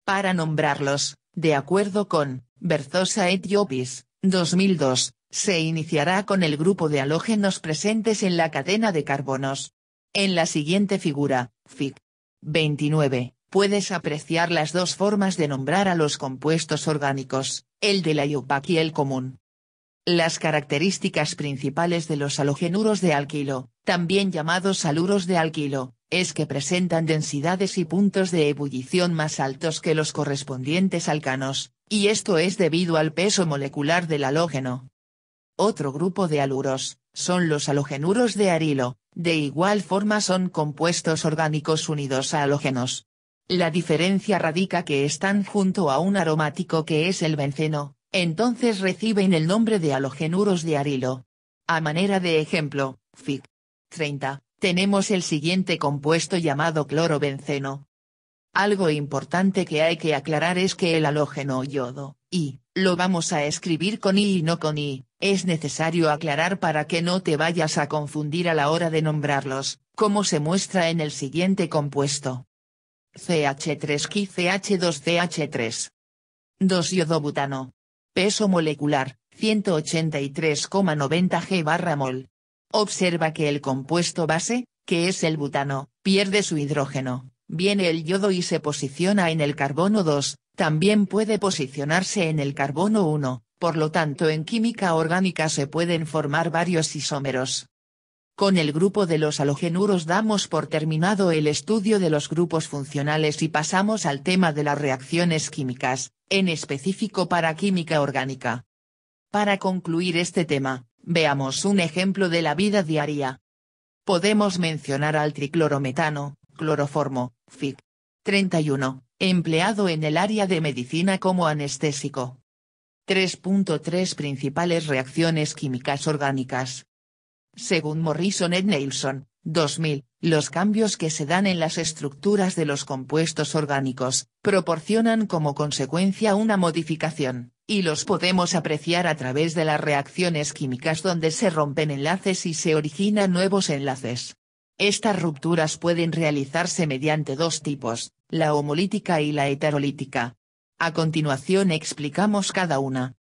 Para nombrarlos, de acuerdo con Berzosa et Llopis, 2002, se iniciará con el grupo de halógenos presentes en la cadena de carbonos. En la siguiente figura, Fig. 29, puedes apreciar las dos formas de nombrar a los compuestos orgánicos, el de la IUPAC y el común. Las características principales de los halogenuros de alquilo, también llamados haluros de alquilo, es que presentan densidades y puntos de ebullición más altos que los correspondientes alcanos, y esto es debido al peso molecular del halógeno. Otro grupo de haluros, son los halogenuros de arilo, de igual forma son compuestos orgánicos unidos a halógenos. La diferencia radica que están junto a un aromático que es el benceno, entonces reciben el nombre de halogenuros de arilo. A manera de ejemplo, Fig. 30, tenemos el siguiente compuesto llamado clorobenceno. Algo importante que hay que aclarar es que el halógeno yodo, I, lo vamos a escribir con I y no con I, es necesario aclarar para que no te vayas a confundir a la hora de nombrarlos, como se muestra en el siguiente compuesto. CH3 CH2CH3. 2-iodobutano. Peso molecular, 183,90 g/mol. Observa que el compuesto base, que es el butano, pierde su hidrógeno, viene el yodo y se posiciona en el carbono 2, también puede posicionarse en el carbono 1, por lo tanto en química orgánica se pueden formar varios isómeros. Con el grupo de los halogenuros damos por terminado el estudio de los grupos funcionales y pasamos al tema de las reacciones químicas, en específico para química orgánica. Para concluir este tema, veamos un ejemplo de la vida diaria. Podemos mencionar al triclorometano, cloroformo, Fig. 31, empleado en el área de medicina como anestésico. 3.3 Principales reacciones químicas orgánicas. Según Morrison et Neilson, 2000, los cambios que se dan en las estructuras de los compuestos orgánicos, proporcionan como consecuencia una modificación, y los podemos apreciar a través de las reacciones químicas donde se rompen enlaces y se originan nuevos enlaces. Estas rupturas pueden realizarse mediante dos tipos, la homolítica y la heterolítica. A continuación explicamos cada una.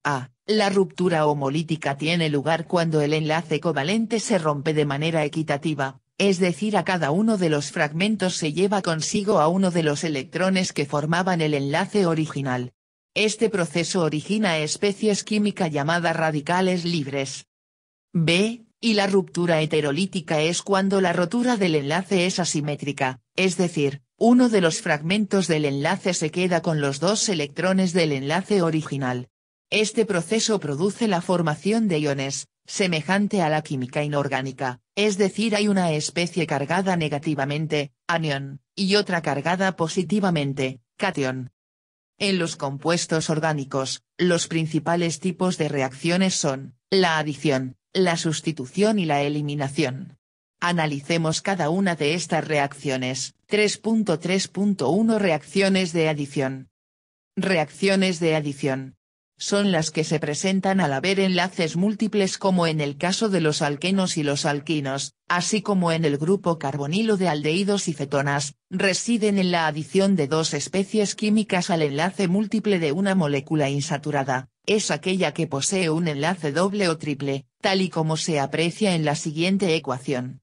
A. La ruptura homolítica tiene lugar cuando el enlace covalente se rompe de manera equitativa, es decir, a cada uno de los fragmentos se lleva consigo a uno de los electrones que formaban el enlace original. Este proceso origina especies químicas llamadas radicales libres. B. Y la ruptura heterolítica es cuando la rotura del enlace es asimétrica, es decir, uno de los fragmentos del enlace se queda con los dos electrones del enlace original. Este proceso produce la formación de iones, semejante a la química inorgánica, es decir, hay una especie cargada negativamente, anión, y otra cargada positivamente, catión. En los compuestos orgánicos, los principales tipos de reacciones son, la adición, la sustitución y la eliminación. Analicemos cada una de estas reacciones. 3.3.1 Reacciones de adición. Reacciones de adición. Son las que se presentan al haber enlaces múltiples como en el caso de los alquenos y los alquinos, así como en el grupo carbonilo de aldehídos y cetonas, residen en la adición de dos especies químicas al enlace múltiple de una molécula insaturada, es aquella que posee un enlace doble o triple, tal y como se aprecia en la siguiente ecuación.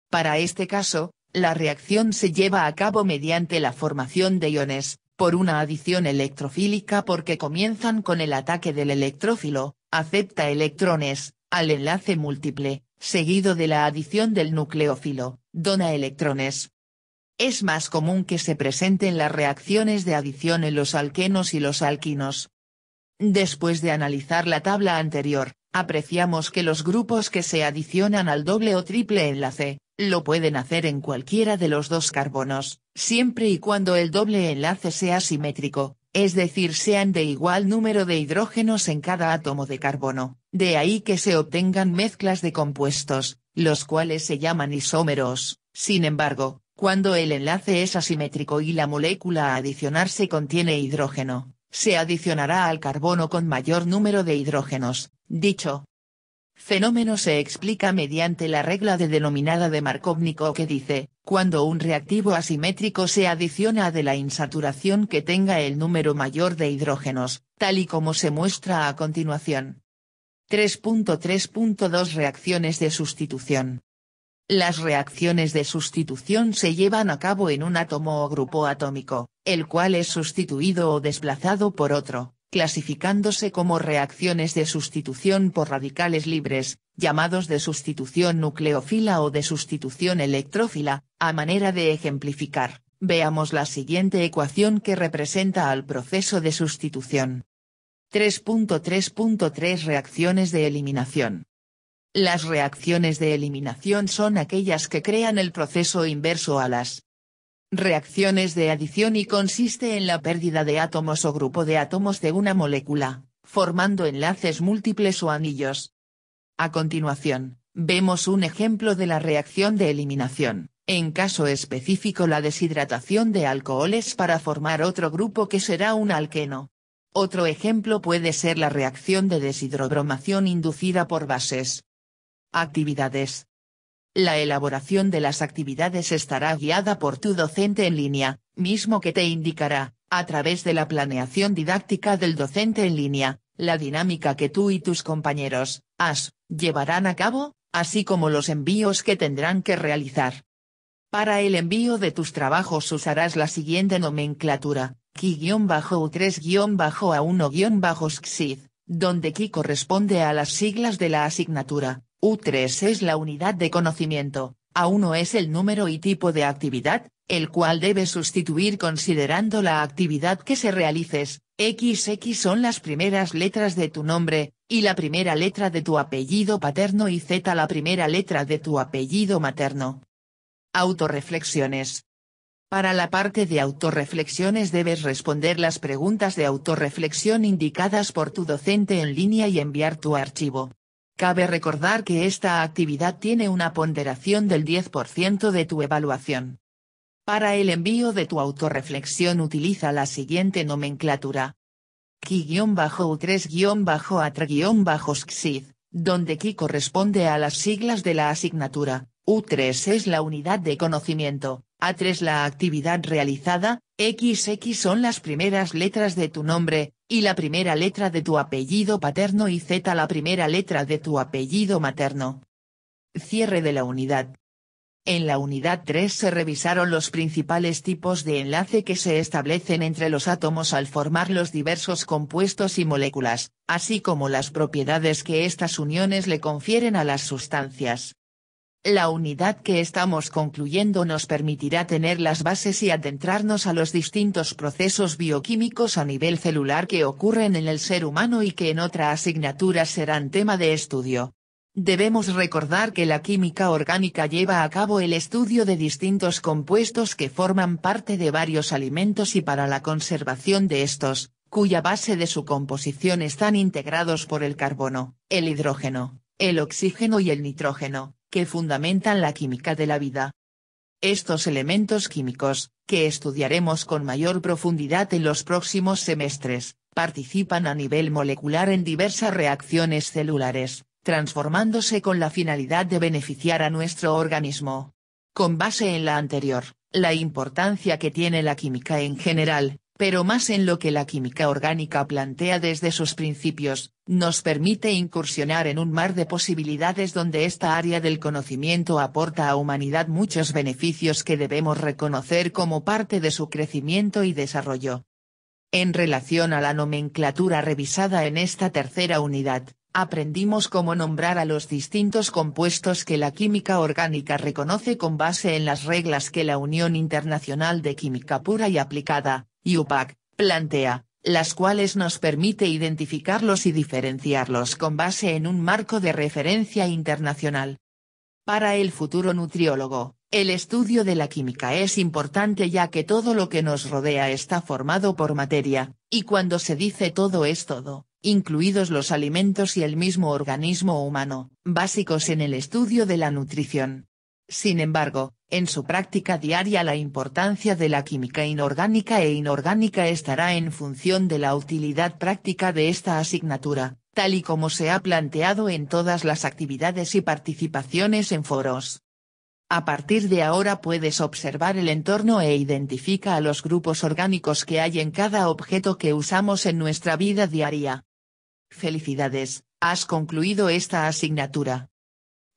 Para este caso, la reacción se lleva a cabo mediante la formación de iones, por una adición electrofílica porque comienzan con el ataque del electrófilo, acepta electrones, al enlace múltiple, seguido de la adición del nucleófilo, dona electrones. Es más común que se presenten las reacciones de adición en los alquenos y los alquinos. Después de analizar la tabla anterior, apreciamos que los grupos que se adicionan al doble o triple enlace, lo pueden hacer en cualquiera de los dos carbonos, siempre y cuando el doble enlace sea simétrico, es decir sean de igual número de hidrógenos en cada átomo de carbono, De ahí que se obtengan mezclas de compuestos, los cuales se llaman isómeros. Sin embargo, cuando el enlace es asimétrico y la molécula a adicionarse contiene hidrógeno, se adicionará al carbono con mayor número de hidrógenos. Dicho fenómeno se explica mediante la regla denominada de Markovnikov que dice, cuando un reactivo asimétrico se adiciona a de la insaturación que tenga el número mayor de hidrógenos, tal y como se muestra a continuación. 3.3.2 Reacciones de sustitución. Las reacciones de sustitución se llevan a cabo en un átomo o grupo atómico, el cual es sustituido o desplazado por otro, clasificándose como reacciones de sustitución por radicales libres, llamados de sustitución nucleófila o de sustitución electrófila. A manera de ejemplificar, veamos la siguiente ecuación que representa al proceso de sustitución. 3.3.3 Reacciones de eliminación. Las reacciones de eliminación son aquellas que crean el proceso inverso a las reacciones de adición y consiste en la pérdida de átomos o grupo de átomos de una molécula, formando enlaces múltiples o anillos. A continuación, vemos un ejemplo de la reacción de eliminación, en caso específico la deshidratación de alcoholes para formar otro grupo que será un alqueno. Otro ejemplo puede ser la reacción de deshidrobromación inducida por bases. Actividades. La elaboración de las actividades estará guiada por tu docente en línea, mismo que te indicará, a través de la planeación didáctica del docente en línea, la dinámica que tú y tus compañeros, llevarán a cabo, así como los envíos que tendrán que realizar. Para el envío de tus trabajos usarás la siguiente nomenclatura: Ki-U3-A1-XCID, donde Ki corresponde a las siglas de la asignatura, U3 es la unidad de conocimiento, A1 es el número y tipo de actividad, el cual debes sustituir considerando la actividad que se realices, XX son las primeras letras de tu nombre, y la primera letra de tu apellido paterno y Z la primera letra de tu apellido materno. Autorreflexiones. Para la parte de autorreflexiones debes responder las preguntas de autorreflexión indicadas por tu docente en línea y enviar tu archivo. Cabe recordar que esta actividad tiene una ponderación del 10% de tu evaluación. Para el envío de tu autorreflexión utiliza la siguiente nomenclatura: Ki-U3-A3-XCID, donde Ki corresponde a las siglas de la asignatura, U3 es la unidad de conocimiento, A3 la actividad realizada, XX son las primeras letras de tu nombre, y la primera letra de tu apellido paterno y Z la primera letra de tu apellido materno. Cierre de la unidad. En la unidad 3 se revisaron los principales tipos de enlace que se establecen entre los átomos al formar los diversos compuestos y moléculas, así como las propiedades que estas uniones le confieren a las sustancias. La unidad que estamos concluyendo nos permitirá tener las bases y adentrarnos a los distintos procesos bioquímicos a nivel celular que ocurren en el ser humano y que en otra asignatura serán tema de estudio. Debemos recordar que la química orgánica lleva a cabo el estudio de distintos compuestos que forman parte de varios alimentos y para la conservación de estos, cuya base de su composición están integrados por el carbono, el hidrógeno, el oxígeno y el nitrógeno, que fundamentan la química de la vida. Estos elementos químicos, que estudiaremos con mayor profundidad en los próximos semestres, participan a nivel molecular en diversas reacciones celulares, transformándose con la finalidad de beneficiar a nuestro organismo. Con base en la anterior, la importancia que tiene la química en general, pero más en lo que la química orgánica plantea desde sus principios, nos permite incursionar en un mar de posibilidades donde esta área del conocimiento aporta a humanidad muchos beneficios que debemos reconocer como parte de su crecimiento y desarrollo. En relación a la nomenclatura revisada en esta tercera unidad, aprendimos cómo nombrar a los distintos compuestos que la química orgánica reconoce con base en las reglas que la Unión Internacional de Química Pura y Aplicada, UPAC, plantea, las cuales nos permite identificarlos y diferenciarlos con base en un marco de referencia internacional. Para el futuro nutriólogo, el estudio de la química es importante ya que todo lo que nos rodea está formado por materia, y cuando se dice todo es todo, incluidos los alimentos y el mismo organismo humano, básicos en el estudio de la nutrición. Sin embargo, en su práctica diaria la importancia de la química inorgánica e inorgánica estará en función de la utilidad práctica de esta asignatura, tal y como se ha planteado en todas las actividades y participaciones en foros. A partir de ahora puedes observar el entorno e identifica a los grupos orgánicos que hay en cada objeto que usamos en nuestra vida diaria. Felicidades, has concluido esta asignatura.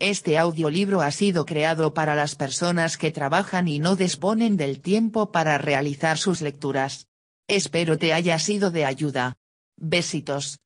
Este audiolibro ha sido creado para las personas que trabajan y no disponen del tiempo para realizar sus lecturas. Espero te haya sido de ayuda. Besitos.